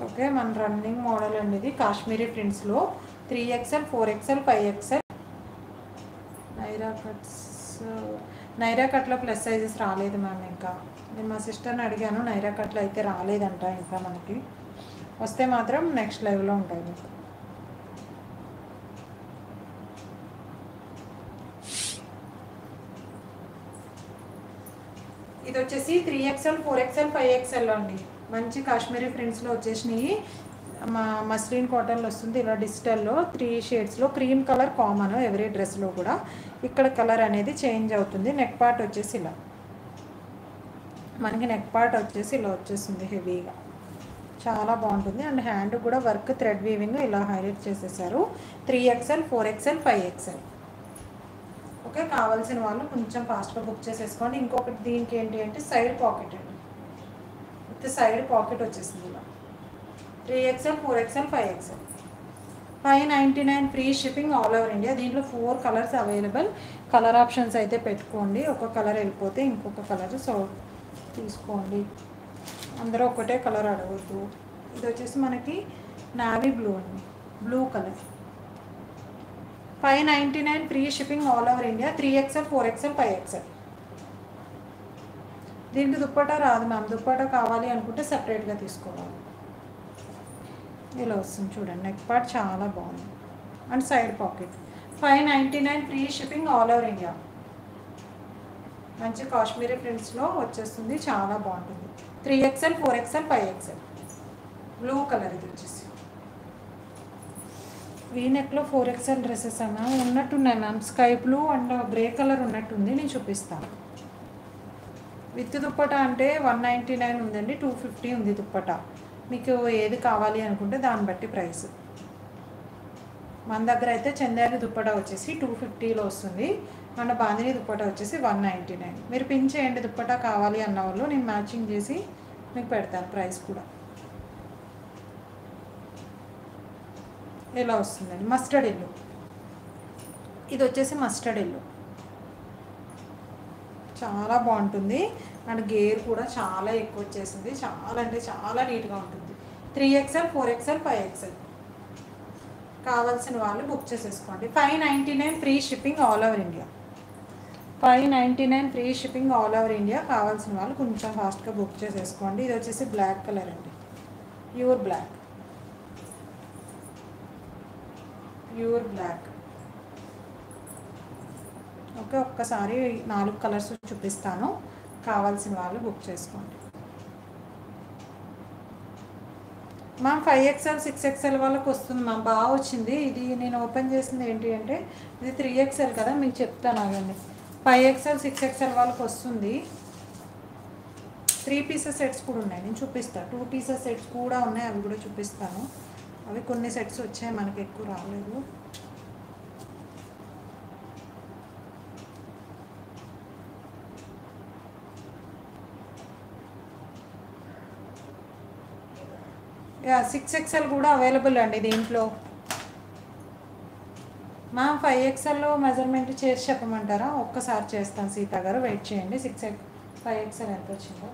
Okay, మన running model అండి ఇది. Kashmiri ప్రింట్స్లో 3XL, 4XL, 5XL. Naira కట్లో ప్లస్ సైజెస్ రాలేదు మ్యామ్. ఇంకా నేను మా సిస్టర్ని అడిగాను, నైరా కట్లో అయితే రాలేదంట. ఇంకా మనకి వస్తే మాత్రం నెక్స్ట్ లైవ్లో ఉంటాయి మీకు. ఇది వచ్చేసి 3XL, 4XL, 5XL అండి. మంచి కాశ్మీరీ ప్రింట్స్లో వచ్చేసినాయి. మస్లిన్ కాటన్లో వస్తుంది. ఇలా డిజిటల్లో 3 షేడ్స్లో క్రీమ్ కలర్ కామన్ ఎవరీ డ్రెస్లో కూడా. ఇక్కడ కలర్ అనేది చేంజ్ అవుతుంది. నెక్ పార్ట్ వచ్చేసి ఇలా, మనకి నెక్ పార్ట్ వచ్చేసి ఇలా వచ్చేస్తుంది హెవీగా, చాలా బాగుంటుంది. అండ్ హ్యాండ్ కూడా వర్క్ థ్రెడ్ వీవింగ్ ఇలా హైలైట్ చేసేసారు. 3XL, 4XL, 5XL. ఓకే, కావాల్సిన వాళ్ళు కొంచెం ఫాస్ట్గా బుక్ చేసేసుకోండి. ఇంకొకటి దీనికి ఏంటి అంటే సైడ్ పాకెట్ అండి. విత్ సైడ్ పాకెట్ వచ్చేసింది ఇలా. 3XL, 4XL, 5XL. 599 free shipping all over India. దీంట్లో 4 కలర్స్ అవైలబుల్. కలర్ ఆప్షన్స్ అయితే పెట్టుకోండి. ఒక కలర్ వెళ్ళిపోతే ఇంకొక కలర్ సో తీసుకోండి. అందరూ ఒకటే కలర్ అడగద్దు. ఇది వచ్చేసి మనకి నావీ బ్లూ అండి, blue colour. 599 free shipping all over India. 3XL, 4XL, 5XL. దీనికి దుప్పటా రాదు మ్యామ్. దుప్పటా కావాలి అనుకుంటే సపరేట్గా తీసుకోవాలి. ఇలా వస్తుంది చూడండి. నెక్ పార్ట్ చాలా బాగుంది and side pocket. 599 free shipping all over India. మంచి కాశ్మీరీ ప్రింట్స్లో వచ్చేస్తుంది, చాలా బాగుంటుంది. 3XL, 4XL, 5XL. Blue colour ఇది వచ్చేసి. వీనెక్లో 4XL డ్రెస్సెస్ అన్నా ఉన్నట్టున్నాయి ma'am. Sky blue and grey colour ఉన్నట్టుంది, నేను చూపిస్తాను. విత్ దుప్పటా అంటే 199 ఉందండి, 250 ఉంది దుప్పటా. మీకు ఏది కావాలి అనుకుంటే దాన్ని బట్టి ప్రైస్. మన దగ్గర అయితే చందేరి దుప్పటా వచ్చేసి 250లో వస్తుంది. మన బాందిని దుప్పటా వచ్చేసి 199. మీరు పిన్ చేయండి దుప్పటా కావాలి అన్న వాళ్ళు, నేను మ్యాచింగ్ చేసి మీకు పెడతాను ప్రైస్ కూడా. ఇలా వస్తుందండి. Mustard yellow. ఇది వచ్చేసి మస్టర్డ్ ఎల్లో, చాలా బాగుంటుంది. అండ్ గేర్ కూడా చాలా ఎక్కువ వచ్చేసింది. చాలా అంటే చాలా నీట్గా ఉంటుంది. 3XL, 4XL, 5XL. కావాల్సిన వాళ్ళు బుక్ చేసేసుకోండి. 599 free shipping all over India. 599 free shipping all over India. కావాల్సిన వాళ్ళు కొంచెం ఫాస్ట్గా బుక్ చేసేసుకోండి. ఇది వచ్చేసి బ్లాక్ కలర్ అండి, pure black. Pure black. Okay, ఒక్కసారి 4 కలర్స్ చూపిస్తాను. కావాల్సిన వాళ్ళు బుక్ చేసుకోండి. మ్యామ్ 5XL, 6XL వాళ్ళకి వస్తుంది మ్యామ్. బాగా వచ్చింది. ఇది నేను ఓపెన్ చేసింది ఏంటి అంటే ఇది 3XL కదా, మీకు చెప్తాను ఆగండి. 5XL, 6XL వాళ్ళకి వస్తుంది. 3 పీసెస్ సెట్స్ కూడా ఉన్నాయి, నేను చూపిస్తాను. 2 పీసెస్ సెట్స్ కూడా ఉన్నాయి, అవి కూడా చూపిస్తాను. అవి కొన్ని సెట్స్ వచ్చాయి, మనకి ఎక్కువ రాలేదు. యా 6XL కూడా అవైలబుల్ అండి దీంట్లో. మ్యామ్ 5XLలో మెజర్మెంట్ చేసి చెప్పమంటారా? ఒక్కసారి చేస్తాను సీతా గారు, వెయిట్ చేయండి. 5XL ఎంత వచ్చిందో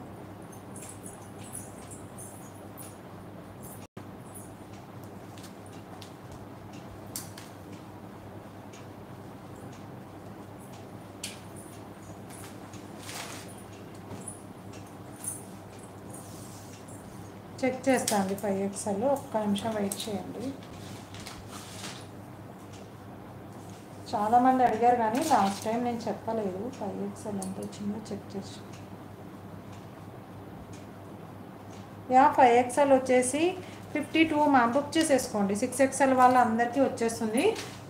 చెక్ చేస్తాను అండి. 5XL ఒక్క నిమిషం వెయిట్ చేయండి. చాలామంది అడిగారు కానీ లాస్ట్ టైం నేను చెప్పలేదు 5XL ఎంత వచ్చిందో చెక్ చేసి. యా 5XL వచ్చేసి 52 మ్యామ్. బుక్ చేసేసుకోండి. 6XL వాళ్ళ అందరికీ వచ్చేస్తుంది.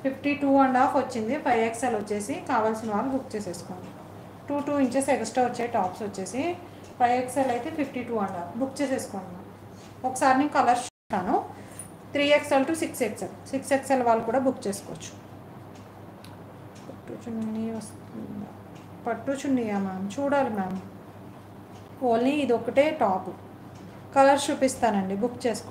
52.5 వచ్చింది. 5XL వచ్చేసి కావాల్సిన వాళ్ళు బుక్ చేసేసుకోండి. 2 ఇంచెస్ ఎక్స్ట్రా వచ్చాయి టాప్స్ వచ్చేసి. 5XL అయితే 52.5 బుక్ చేసేసుకోండి. ఒకసారి నేను కలర్స్ చూస్తాను. 3XL to 6XL. 6XL వాళ్ళు కూడా బుక్ చేసుకోవచ్చు. పట్టు చున్నీ వస్తుందా? పట్టు చున్నీయా మ్యామ్? చూడాలి మ్యామ్. ఓన్లీ ఇది ఒకటే టాప్. కలర్స్ చూపిస్తానండి, బుక్ చేసుకోండి.